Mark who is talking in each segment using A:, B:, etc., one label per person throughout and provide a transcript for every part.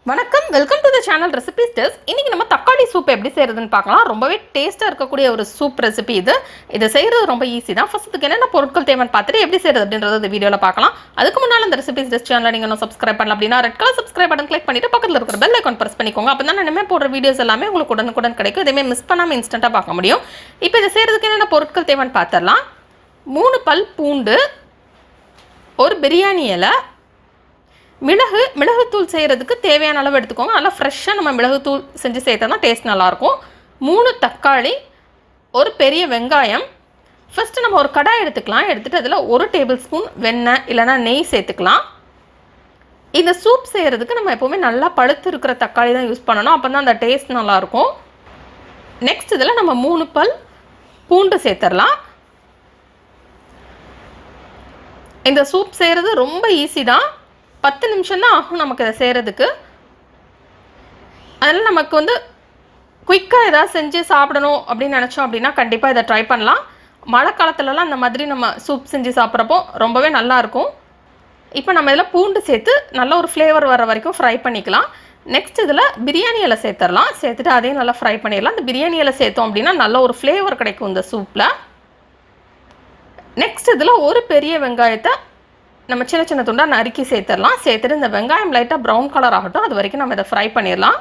A: வணக்கம், welcome to the channel recipes desk. இன்னைக்கு நம்ம தக்காளி சூப் எப்படி செய்யறதுன்னு பார்க்கலாம். ரொம்பவே டேஸ்ட்டாக இருக்கக்கூடிய ஒரு சூப் ரெசிபி இதை செய்கிறது ரொம்ப ஈஸி தான். ஃபர்ஸ்ட்டுக்கு என்னென்ன பொருட்கள் தேவைன்னு பார்த்துட்டு எப்படி செய்யறது அப்படின்றது இந்த வீடியோவில் பார்க்கலாம். அதுக்கு முன்னால் அந்த ரெசிபீஸ் டெஸ்க் சேனலை நீங்கள் இன்னும் சப்ஸ்கிரைப் பண்ணலாம் அப்படின்னா red colour subscribe button click பண்ணிட்டு பக்கத்தில் இருக்கிற பெல் ஐக்கான் ப்ரெஸ் பண்ணிக்கோங்க. அப்போ தான் இனிமேல் போடுற வீடியோஸ் எல்லாமே உங்களுக்கு உடனுக்குடன் கிடைக்கும். இதேமே மிஸ் பண்ணாமல் இன்ஸ்டண்ட்டாக பார்க்க முடியும். இப்போ இதை செய்யறதுக்கு என்னென்ன பொருட்கள் தேவைன்னு பார்த்துடலாம். 3 பல் பூண்டு, ஒரு பிரியாணி இலை, மிளகுத்தூள் செய்கிறதுக்கு தேவையான அளவு எடுத்துக்கோங்க. நல்லா ஃப்ரெஷ்ஷாக நம்ம மிளகுத்தூள் செஞ்சு சேர்த்தா டேஸ்ட் நல்லாயிருக்கும். 3 தக்காளி, ஒரு பெரிய வெங்காயம். ஃபஸ்ட்டு நம்ம ஒரு கடாய் எடுத்துக்கலாம். எடுத்துகிட்டு அதில் 1 டேபிள் ஸ்பூன் வெண்ணெய் இல்லைனா நெய் சேர்த்துக்கலாம். இந்த சூப் செய்கிறதுக்கு நம்ம எப்போவுமே நல்லா பழுத்து இருக்கிற தக்காளி தான் யூஸ் பண்ணணும். அப்போ தான் அந்த டேஸ்ட் நல்லாயிருக்கும். நெக்ஸ்ட் இதில் நம்ம 3 பல் பூண்டு சேர்த்துடலாம். இந்த சூப் செய்கிறது ரொம்ப ஈஸி தான். 10 நிமிஷம் தான் ஆகும் நமக்கு இதை செய்கிறதுக்கு. அதனால் நமக்கு குயிக்காக ஏதாவது செஞ்சு சாப்பிடணும் அப்படின்னு நினச்சோம் அப்படின்னா கண்டிப்பாக இதை ட்ரை பண்ணலாம். மழை காலத்துலலாம் இந்த மாதிரி நம்ம சூப் செஞ்சு சாப்பிட்றப்போ ரொம்பவே நல்லாயிருக்கும். இப்போ நம்ம இதில் பூண்டு சேர்த்து நல்ல ஒரு ஃப்ளேவர் வர வரைக்கும் ஃப்ரை பண்ணிக்கலாம். நெக்ஸ்ட் இதில் பிரியாணி இலை சேர்த்துடலாம். சேர்த்துட்டு அதையும் நல்லா ஃப்ரை பண்ணிடலாம். இந்த பிரியாணி இலை சேர்த்தோம் அப்படின்னா நல்ல ஒரு ஃப்ளேவர் கிடைக்கும் இந்த சூப்பில். நெக்ஸ்ட் இதில் ஒரு பெரிய வெங்காயத்தை நம்ம சின்ன சின்ன துண்டாக நறுக்கி சேர்த்துடலாம். சேர்த்துட்டு இந்த வெங்காயம் லைட்டாக ப்ரௌன் கலர் ஆகட்டும். அது வரைக்கும் நம்ம இதை ஃப்ரை பண்ணிடலாம்.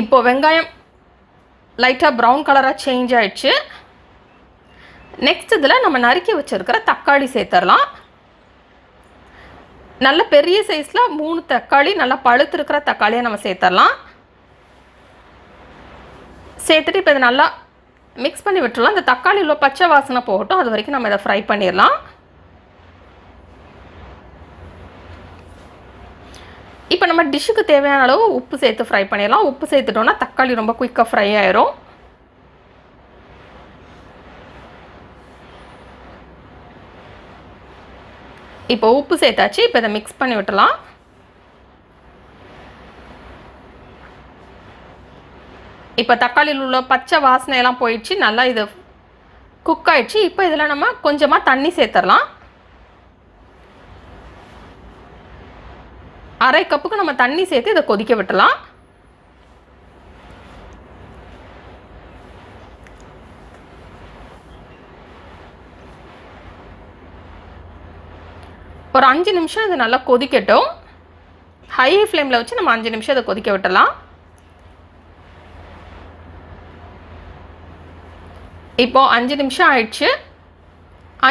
A: இப்போ வெங்காயம் லைட்டாக ப்ரௌன் கலராக சேஞ்ச் ஆகிடுச்சு. நெக்ஸ்ட் இதில் நம்ம நறுக்கி வச்சுருக்கிற தக்காளி சேர்த்துடலாம். நல்ல பெரிய சைஸில் 3 தக்காளி, நல்லா பழுத்து இருக்கிற தக்காளியை நம்ம சேர்த்துடலாம். சேர்த்துட்டு இப்போ இதை நல்லா மிக்ஸ் பண்ணி விட்டுடலாம். இந்த தக்காளியில் பச்சை வாசனை போகட்டும். அது வரைக்கும் நம்ம இதை ஃப்ரை பண்ணிடலாம். இப்போ நம்ம டிஷ்ஷுக்கு தேவையான அளவு உப்பு சேர்த்து ஃப்ரை பண்ணிடலாம். உப்பு சேர்த்துட்டோன்னா தக்காளி ரொம்ப குயிக்காக ஃப்ரை ஆயிரும். இப்போ உப்பு சேர்த்தாச்சு. இப்போ இதை மிக்ஸ் பண்ணி விட்டுலாம். இப்போ தக்காளியில் உள்ள பச்சை வாசனையெல்லாம் போயிடுச்சு. நல்லா இது குக் ஆகிடுச்சு. இப்போ இதில் நம்ம கொஞ்சமாக தண்ணி சேர்த்துடலாம். 1/2 கப்புக்கு நம்ம தண்ணி சேர்த்து இதை கொதிக்க விட்டுலாம். ஒரு 5 நிமிஷம் இது நல்லா கொதிக்கட்டும். ஹை ஃப்ளேமில் வச்சு நம்ம 5 நிமிஷம் இதை கொதிக்க விட்டுலாம். இப்போது 5 நிமிஷம் ஆயிடுச்சு.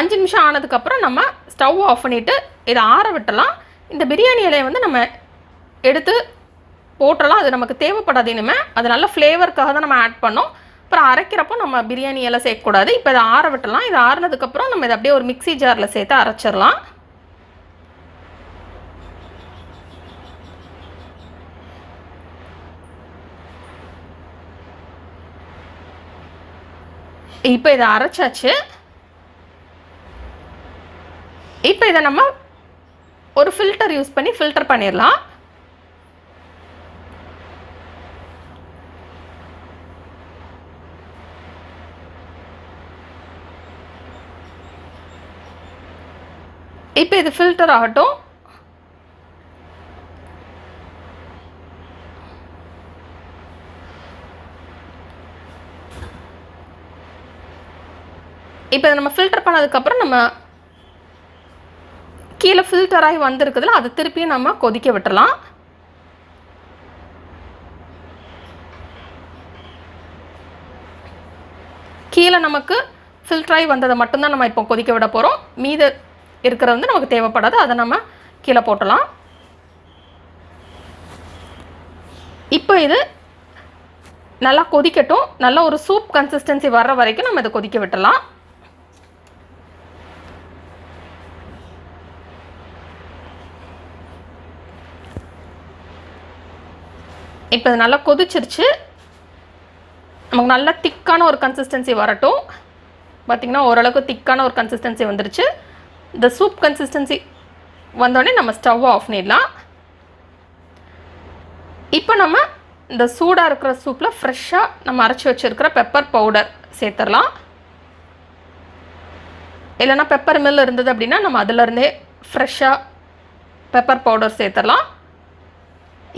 A: 5 நிமிஷம் ஆனதுக்கப்புறம் நம்ம ஸ்டவ் ஆஃப் பண்ணிவிட்டு இதை ஆற விட்டலாம். இந்த பிரியாணி இலையை நம்ம எடுத்து போட்டுடலாம். அது நமக்கு தேவைப்படாது. இனிமேல் அது நல்ல ஃப்ளேவருக்காக தான் நம்ம ஆட் பண்ணோம். அப்புறம் அரைக்கிறப்போ நம்ம பிரியாணி இலை சேர்க்கக்கூடாது. இப்போ இதை ஆற விட்டலாம். இது ஆறுனதுக்கப்புறம் நம்ம இதை அப்படியே ஒரு மிக்ஸி ஜாரில் சேர்த்து அரைச்சிடலாம். இப்போ இதை அரைச்சாச்சு. இப்போ இதை நம்ம ஒரு ஃபில்டர் யூஸ் பண்ணி ஃபில்டர் பண்ணிடலாம். இப்போ இது ஃபில்டர் ஆகட்டும். இப்போ இதை நம்ம ஃபில்டர் பண்ணதுக்கப்புறம் நம்ம கீழே ஃபில்டர் ஆகி வந்திருக்குதுல அதை திருப்பியும் நம்ம கொதிக்க விட்டுலாம். கீழே நமக்கு ஃபில்டர் ஆகி வந்ததை மட்டும்தான் நம்ம இப்போ கொதிக்க விட போகிறோம். மீது இருக்கிறது நமக்கு தேவைப்படாது. அதை நம்ம கீழே போட்டலாம். இப்போ இது நல்லா கொதிக்கட்டும். நல்லா ஒரு சூப் கன்சிஸ்டன்சி வர்ற வரைக்கும் நம்ம இதை கொதிக்க விட்டுலாம். இப்போ இது நல்லா கொதிச்சிருச்சு. நமக்கு நல்லா திக்கான ஒரு கன்சிஸ்டன்சி வரட்டும். பார்த்திங்கன்னா ஓரளவுக்கு திக்கான ஒரு கன்சிஸ்டன்சி வந்துருச்சு. இந்த சூப் கன்சிஸ்டன்சி வந்தோடனே நம்ம ஸ்டவ் ஆஃப் பண்ணிடலாம். இப்போ நம்ம இந்த சூடாக இருக்கிற சூப்பில் ஃப்ரெஷ்ஷாக நம்ம அரைச்சி வச்சுருக்கிற பெப்பர் பவுடர் சேர்த்துடலாம். இல்லைனா பெப்பர் மில் இருந்தது அப்படின்னா நம்ம அதிலருந்தே ஃப்ரெஷ்ஷாக பெப்பர் பவுடர் சேர்த்துடலாம்.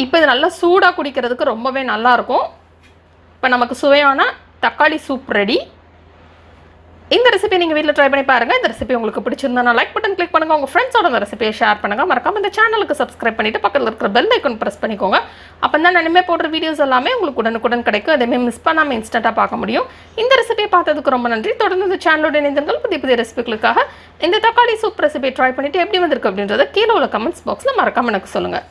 A: இப்போ இது நல்லா சூடாக குடிக்கிறதுக்கு ரொம்பவே நல்லாயிருக்கும். இப்போ நமக்கு சுவையான தக்காளி சூப் ரெடி. இந்த ரெசிபி நீங்கள் வீட்டில் ட்ரை பண்ணி பாருங்கள். இந்த ரெசிபி உங்களுக்கு பிடிச்சிருந்தா லைக் பட்டன் கிளிக் பண்ணுங்கள். உங்கள் ஃப்ரெண்ட்ஸோட இந்த ரெசிபியை ஷேர் பண்ணுங்கள். மறக்காம இந்த சேனலுக்கு சப்ஸ்கிரைப் பண்ணிவிட்டு பக்கத்தில் இருக்கிற பெல் ஐக்கன் ப்ரெஸ் பண்ணிக்கோங்க. அப்போ தான் நான் இனிமேல் போடுற வீடியோஸ் எல்லாமே உங்களுக்கு உடனுக்குடன் கிடைக்கும். எதுவுமே மிஸ் பண்ணாமல் இன்ஸ்டண்ட்டாக பார்க்க முடியும். இந்த ரெசிபியை பார்த்ததுக்கு ரொம்ப நன்றி. தொடர்ந்து இந்த சேனலோட இணைந்தங்கள் புதிய புதிய ரெசிபிகளுக்காக இந்த தக்காளி சூப் ரெசிபியை ட்ரை பண்ணிவிட்டு எப்படி வந்திருக்கு அப்படின்றத கீழே உள்ள கமெண்ட்ஸ் பாக்ஸில் மறக்காமல் எனக்கு சொல்லுங்கள்.